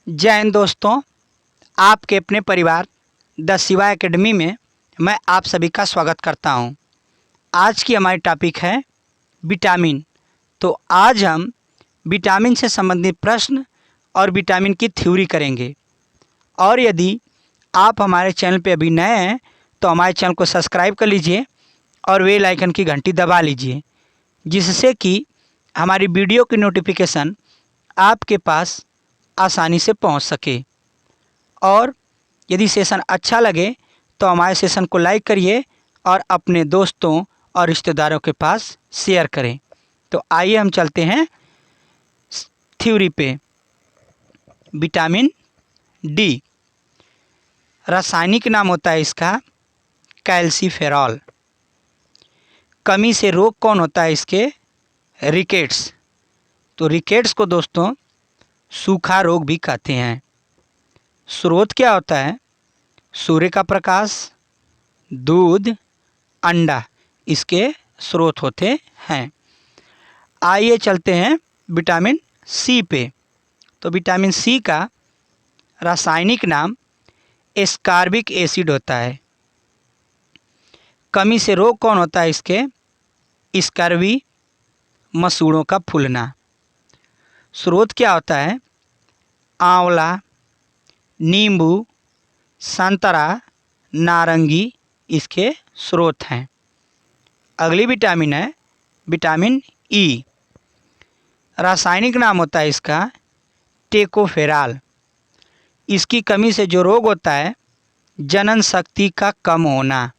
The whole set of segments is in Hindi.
जय हिंद दोस्तों, आपके अपने परिवार द शिवा एकेडमी में मैं आप सभी का स्वागत करता हूं। आज की हमारी टॉपिक है विटामिन। तो आज हम विटामिन से संबंधित प्रश्न और विटामिन की थ्योरी करेंगे। और यदि आप हमारे चैनल पे अभी नए हैं तो हमारे चैनल को सब्सक्राइब कर लीजिए और बेल आइकन की घंटी दबा लीजिए, जिससे कि हमारी वीडियो की नोटिफिकेशन आपके पास आसानी से पहुंच सके। और यदि सेशन अच्छा लगे तो हमारे सेशन को लाइक करिए और अपने दोस्तों और रिश्तेदारों के पास शेयर करें। तो आइए हम चलते हैं थ्योरी पे। विटामिन डी, रासायनिक नाम होता है इसका कैल्सीफेरॉल। कमी से रोग कौन होता है इसके? रिकेट्स। तो रिकेट्स को दोस्तों सूखा रोग भी कहते हैं। स्रोत क्या होता है? सूर्य का प्रकाश, दूध, अंडा इसके स्रोत होते हैं। आइए चलते हैं विटामिन सी पे। तो विटामिन सी का रासायनिक नाम एस्कॉर्बिक एसिड होता है। कमी से रोग कौन होता है इसके? स्कर्वी, मसूड़ों का फूलना। स्रोत क्या होता है? आंवला, नींबू, संतरा, नारंगी इसके स्रोत हैं। अगली विटामिन है विटामिन ई। रासायनिक नाम होता है इसका टेकोफेराल। इसकी कमी से जो रोग होता है जनन शक्ति का कम होना।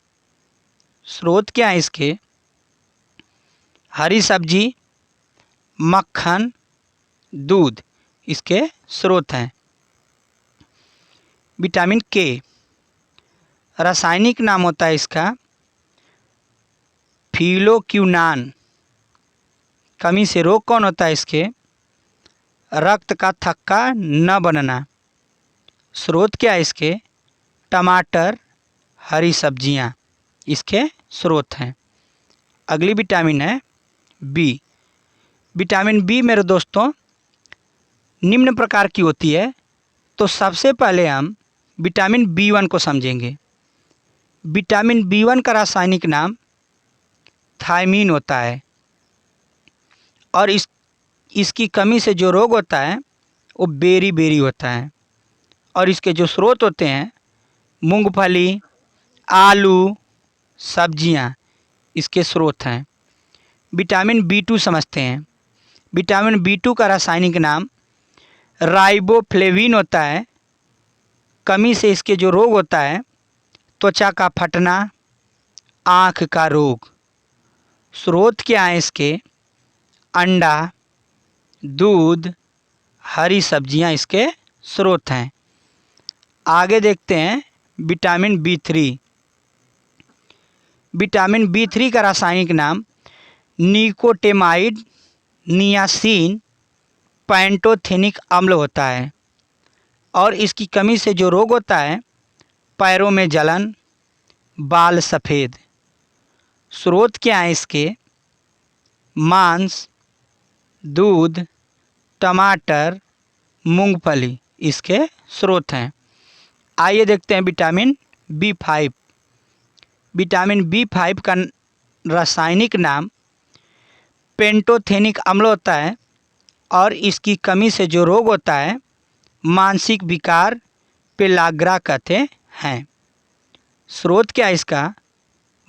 स्रोत क्या है इसके? हरी सब्जी, मक्खन, दूध इसके स्रोत हैं। विटामिन के, रासायनिक नाम होता है इसका फिलोक्यूनान। कमी से रोग कौन होता है इसके? रक्त का थक्का न बनना। स्रोत क्या है इसके? टमाटर, हरी सब्जियां इसके स्रोत हैं। अगली विटामिन है बी। विटामिन बी मेरे दोस्तों निम्न प्रकार की होती है। तो सबसे पहले हम विटामिन बी1 को समझेंगे। विटामिन बी1 का रासायनिक नाम थायमीन होता है। और इसकी कमी से जो रोग होता है वो बेरी होता है। और इसके जो स्रोत होते हैं मूंगफली, आलू, सब्जियां इसके स्रोत हैं। विटामिन बी2 समझते हैं। विटामिन बी2 का रासायनिक नाम राइबोफ्लेविन होता है। कमी से इसके जो रोग होता है त्वचा का फटना, आँख का रोग। स्रोत क्या है इसके? अंडा, दूध, हरी सब्जियां इसके स्रोत हैं। आगे देखते हैं विटामिन बी3। विटामिन बी3 का रासायनिक नाम निकोटेमाइड नियासिन पैंटोथेनिक अम्ल होता है। और इसकी कमी से जो रोग होता है पैरों में जलन, बाल सफ़ेद। स्रोत क्या है इसके? मांस, दूध, टमाटर, मूंगफली इसके स्रोत हैं। आइए देखते हैं विटामिन बी5। विटामिन बी5 का रासायनिक नाम पेंटोथेनिक अम्ल होता है। और इसकी कमी से जो रोग होता है मानसिक विकार पेलाग्रा कहते हैं। स्रोत क्या है इसका?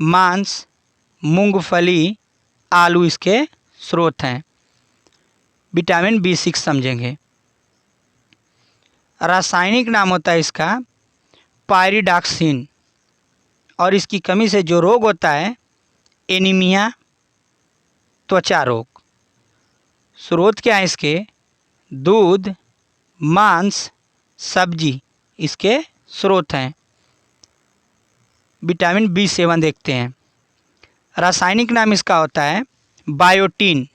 मांस, मूंगफली, आलू इसके स्रोत हैं। विटामिन बी6 समझेंगे। रासायनिक नाम होता है इसका पायरिडॉक्सिन। और इसकी कमी से जो रोग होता है एनीमिया, त्वचा रोग। स्रोत क्या है इसके? दूध, मांस, सब्जी इसके स्रोत हैं। विटामिन बी7 देखते हैं। रासायनिक नाम इसका होता है बायोटीन।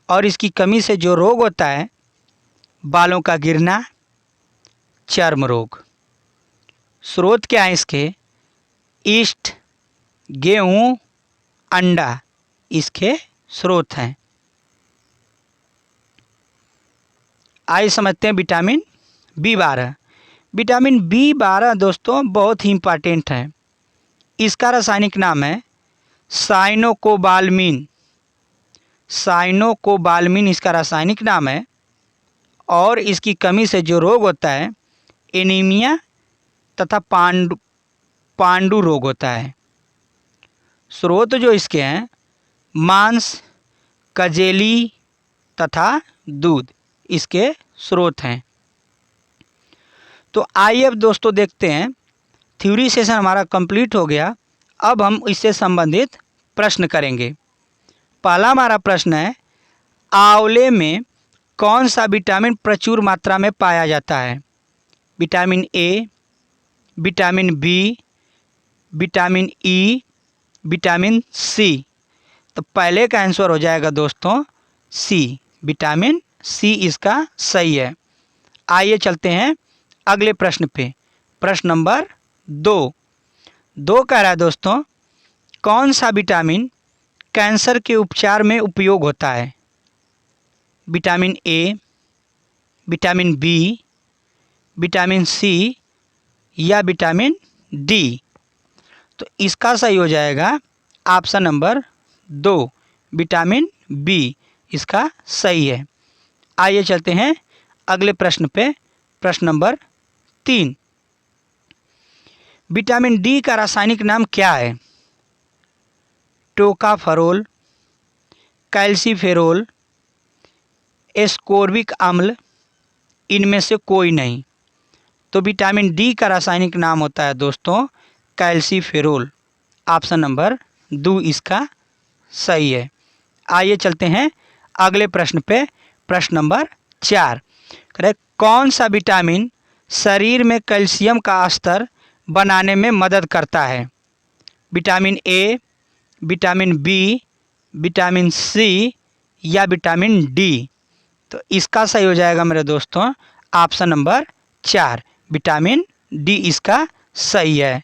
और इसकी कमी से जो रोग होता है बालों का गिरना, चर्म रोग। स्रोत क्या है इसके? ईस्ट, गेहूँ, अंडा इसके स्रोत हैं। आइए समझते हैं विटामिन B12। विटामिन B12 दोस्तों बहुत ही इम्पॉर्टेंट है। इसका रासायनिक नाम है साइनोकोबाल्मिन। साइनोकोबाल्मिन इसका रासायनिक नाम है। और इसकी कमी से जो रोग होता है एनीमिया तथा पांडु रोग होता है। स्रोत जो इसके हैं मांस, कजेली तथा दूध इसके स्रोत हैं। तो आइए अब दोस्तों देखते हैं, थ्योरी सेशन हमारा कंप्लीट हो गया। अब हम इससे संबंधित प्रश्न करेंगे। पहला हमारा प्रश्न है, आंवले में कौन सा विटामिन प्रचुर मात्रा में पाया जाता है? Vitamin A, vitamin B, vitamin E, vitamin C. तो पहले का आंसर हो जाएगा दोस्तों सी, विटामिन सी इसका सही है। आइए चलते हैं अगले प्रश्न पे। प्रश्न नंबर 2 कह रहा है दोस्तों, कौन सा विटामिन कैंसर के उपचार में उपयोग होता है? Vitamin A, vitamin B, vitamin C या विटामिन डी। तो इसका सही हो जाएगा ऑप्शन नंबर 2, विटामिन बी इसका सही है। आइए चलते हैं अगले प्रश्न पे। प्रश्न नंबर 3, विटामिन डी का रासायनिक नाम क्या है? टोकाफेरोल, कैल्सीफेरोल, एस्कोर्बिक अम्ल, इनमें से कोई नहीं। तो विटामिन डी का रासायनिक नाम होता है दोस्तों कैल्सीफेरोल। ऑप्शन नंबर 2 इसका सही है। आइए चलते हैं अगले प्रश्न पे। प्रश्न नंबर 4, करें कौन सा विटामिन शरीर में कैल्शियम का स्तर बनाने में मदद करता है? Vitamin A, vitamin B, vitamin C या विटामिन डी। तो इसका सही हो जाएगा मेरे दोस्तों ऑप्शन नंबर 4, विटामिन डी इसका सही है।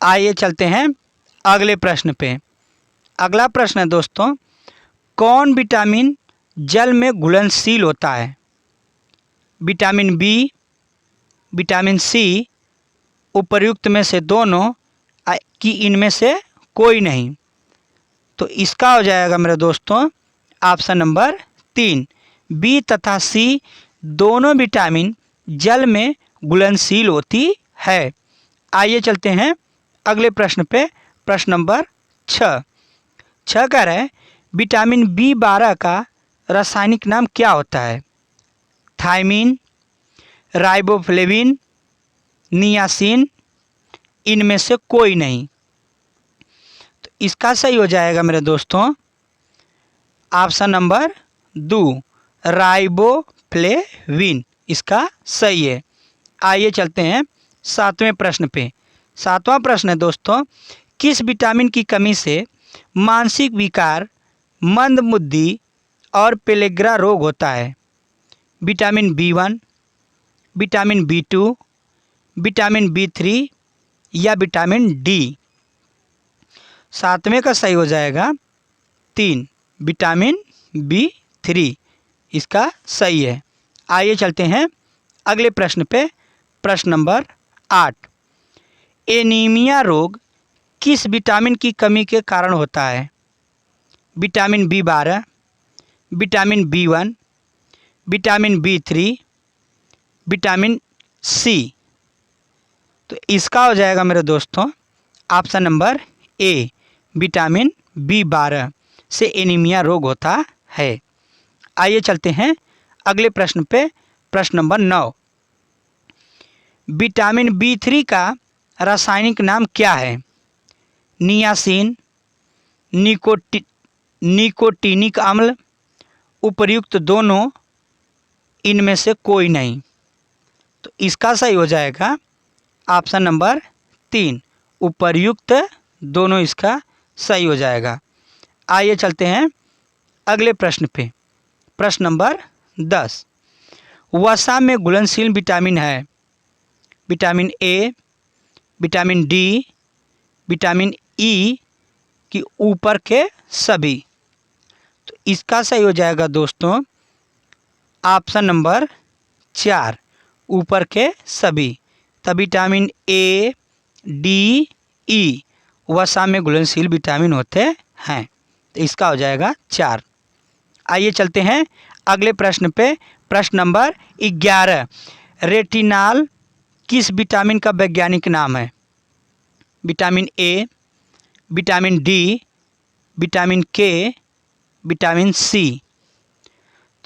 आइए चलते हैं अगले प्रश्न पे। अगला प्रश्न है दोस्तों, कौन विटामिन जल में घुलनशील होता है? विटामिन बी, विटामिन सी, उपर्युक्त में से दोनों कि इनमें से कोई नहीं। तो इसका हो जाएगा मेरे दोस्तों ऑप्शन नंबर 3, बी तथा सी दोनों विटामिन जल में घुलनशील होती है। आइए चलते हैं अगले प्रश्न पे। प्रश्न नंबर 6 कह रहा है, विटामिन B12 का रासायनिक नाम क्या होता है? थायमीन, राइबोफ्लेविन, नियासिन, इनमें से कोई नहीं। तो इसका सही हो जाएगा मेरे दोस्तों ऑप्शन नंबर 2, राइबोफ्लेविन इसका सही है। आइए चलते हैं 7वें प्रश्न पे। 7वां प्रश्न है दोस्तों, किस विटामिन की कमी से मानसिक विकार, मंदबुद्धि और पेलेग्रा रोग होता है? Vitamin B1, vitamin B2, vitamin B3 या विटामिन डी। 7वें का सही हो जाएगा 3, विटामिन B3 इसका सही है। आइए चलते हैं अगले प्रश्न पे। प्रश्न नंबर 8, एनीमिया रोग किस विटामिन की कमी के कारण होता है? Vitamin B12, vitamin B1, vitamin B3, vitamin C. तो इसका हो जाएगा मेरे दोस्तों option number A, vitamin B12 से एनीमिया रोग होता है। आइए चलते हैं अगले प्रश्न पे। प्रश्न नंबर 9, विटामिन B3 का रासायनिक नाम क्या है? नियासिन, निकोटीनिक अम्ल, उपर्युक्त दोनों, इनमें से कोई नहीं। तो इसका सही हो जाएगा ऑप्शन नंबर 3, उपर्युक्त दोनों इसका सही हो जाएगा। आइए चलते हैं अगले प्रश्न पे। प्रश्न नंबर 10, वसा में घुलनशील विटामिन है? Vitamin A, vitamin D, vitamin E कि ऊपर के सभी। तो इसका सही हो जाएगा दोस्तों ऑप्शन नंबर 4, ऊपर के सभी। तब विटामिन ए, डी, ई वसा में घुलनशील विटामिन होते हैं। तो इसका हो जाएगा 4। आइए चलते हैं अगले प्रश्न पे। प्रश्न नंबर 11, रेटिनाल किस विटामिन का वैज्ञानिक नाम है? Vitamin A, vitamin D, vitamin के, विटामिन सी।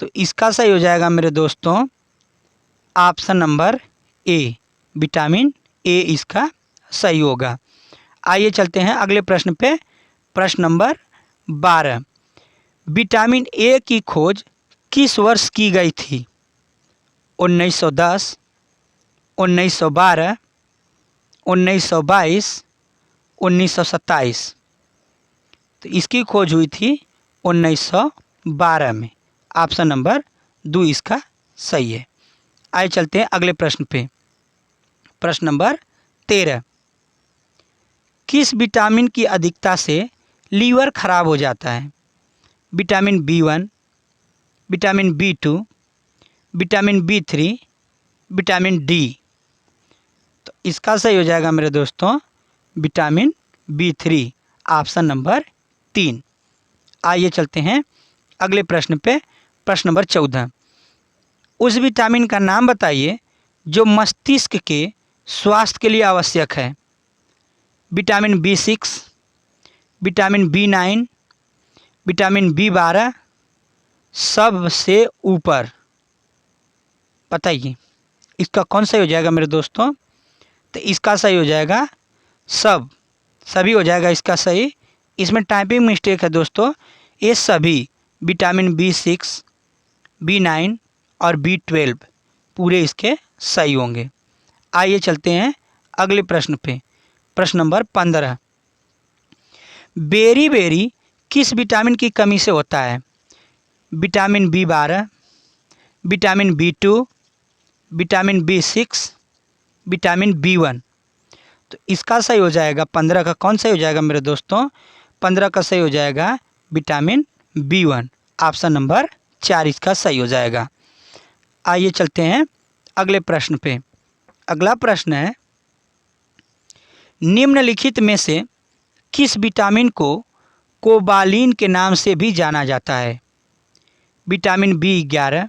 तो इसका सही हो जाएगा मेरे दोस्तों option number A, vitamin A इसका सही होगा। आइए चलते हैं अगले प्रश्न पे। प्रश्न नंबर 12, विटामिन ए की खोज किस वर्ष की गई थी? 1910, 1912, 1922, 1927। तो इसकी खोज हुई थी 1912 में। ऑप्शन नंबर 2 इसका सही है। आइए चलते हैं अगले प्रश्न पे। प्रश्न नंबर 13, किस विटामिन की अधिकता से लीवर खराब हो जाता है? Vitamin B1, vitamin B2, vitamin B3, vitamin D. तो इसका सही हो जाएगा मेरे दोस्तों विटामिन B3, ऑप्शन नंबर 3। आइए चलते हैं अगले प्रश्न पे। प्रश्न नंबर 14, उस विटामिन का नाम बताइए जो मस्तिष्क के स्वास्थ्य के लिए आवश्यक है। Vitamin B6, vitamin B9, vitamin B12, सबसे ऊपर। बताइए इसका कौन सही हो जाएगा मेरे दोस्तों? तो इसका सही हो जाएगा सभी हो जाएगा इसका सही। इसमें टाइपिंग मिस्टेक है दोस्तों। ये सभी विटामिन B6, B9 और B12 पूरे इसके सही होंगे। आइए चलते हैं अगले प्रश्न पे। प्रश्न नंबर 15, बेरी बेरी किस विटामिन की कमी से होता है? Vitamin B12, vitamin B2, vitamin B6, vitamin B1। तो इसका सही हो जाएगा 15 का कौन सही हो जाएगा मेरे दोस्तों? 15 का सही हो जाएगा विटामिन B1, ऑप्शन नंबर 4 इसका सही हो जाएगा। आइए चलते हैं अगले प्रश्न पे। अगला प्रश्न है, निम्नलिखित में से किस विटामिन को कोबालिन के नाम से भी जाना जाता है? Vitamin B11,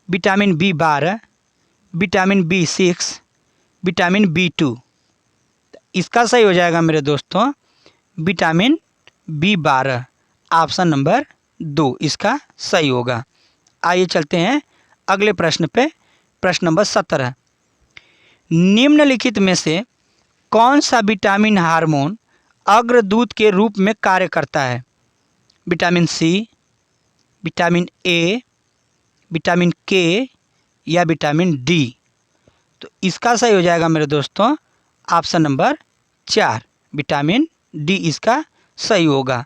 vitamin B12, vitamin B6, vitamin B2। इसका सही हो जाएगा मेरे दोस्तों विटामिन B12, ऑप्शन नंबर 2 इसका सही होगा। आइए चलते हैं अगले प्रश्न पे। प्रश्न नंबर 17, निम्नलिखित में से कौन सा विटामिन हार्मोन अग्रदूत के रूप में कार्य करता है? Vitamin C, vitamin A, vitamin K या विटामिन डी। तो इसका सही हो जाएगा मेरे दोस्तों ऑप्शन नंबर 4, विटामिन डी इसका सही होगा।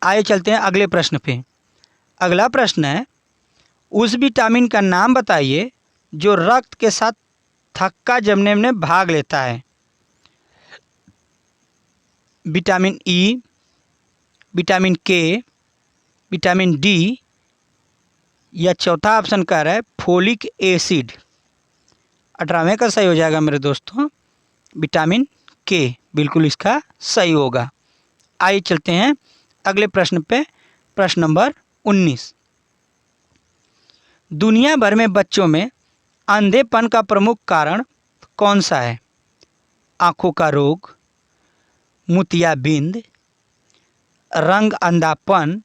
आइए चलते हैं अगले प्रश्न पे। अगला प्रश्न है, उस विटामिन का नाम बताइए जो रक्त के साथ थक्का जमने में भाग लेता है। विटामिन ई, विटामिन के, विटामिन डी या चौथा ऑप्शन कह रहा है फोलिक एसिड। 18वें का सही हो जाएगा मेरे दोस्तों विटामिन के, बिल्कुल इसका सही होगा। आइए चलते हैं अगले प्रश्न पे। प्रश्न नंबर 19, दुनिया भर में बच्चों में अंधेपन का प्रमुख कारण कौन सा है? आँखों का रोग, मोतियाबिंद, रंग अंधापन,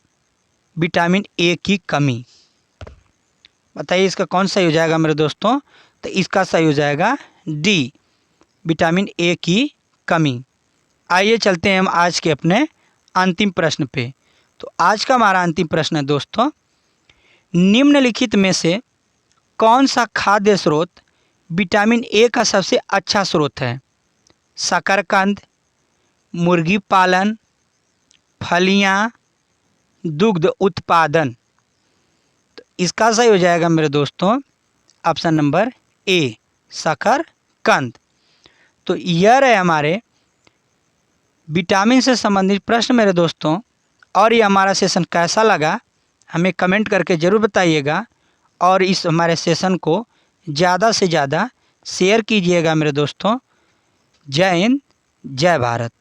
विटामिन ए की कमी। बताइए इसका कौन सही हो जाएगा मेरे दोस्तों? तो इसका सही हो जाएगा डी, विटामिन ए की कमी। आइए चलते हैं हम आज के अपने अंतिम प्रश्न पे। तो आज का हमारा अंतिम प्रश्न है दोस्तों, निम्नलिखित में से कौन सा खाद्य स्रोत विटामिन ए का सबसे अच्छा स्रोत है? शकरकंद, मुर्गी पालन, फलियां, दुग्ध उत्पादन। तो इसका सही हो जाएगा मेरे दोस्तों ऑप्शन नंबर ए, शकरकंद। तो यह रहे हमारे विटामिन से संबंधित प्रश्न मेरे दोस्तों। और ये हमारा सेशन कैसा लगा हमें कमेंट करके ज़रूर बताइएगा। और इस हमारे सेशन को ज़्यादा से ज़्यादा शेयर कीजिएगा मेरे दोस्तों। जय हिंद, जय भारत।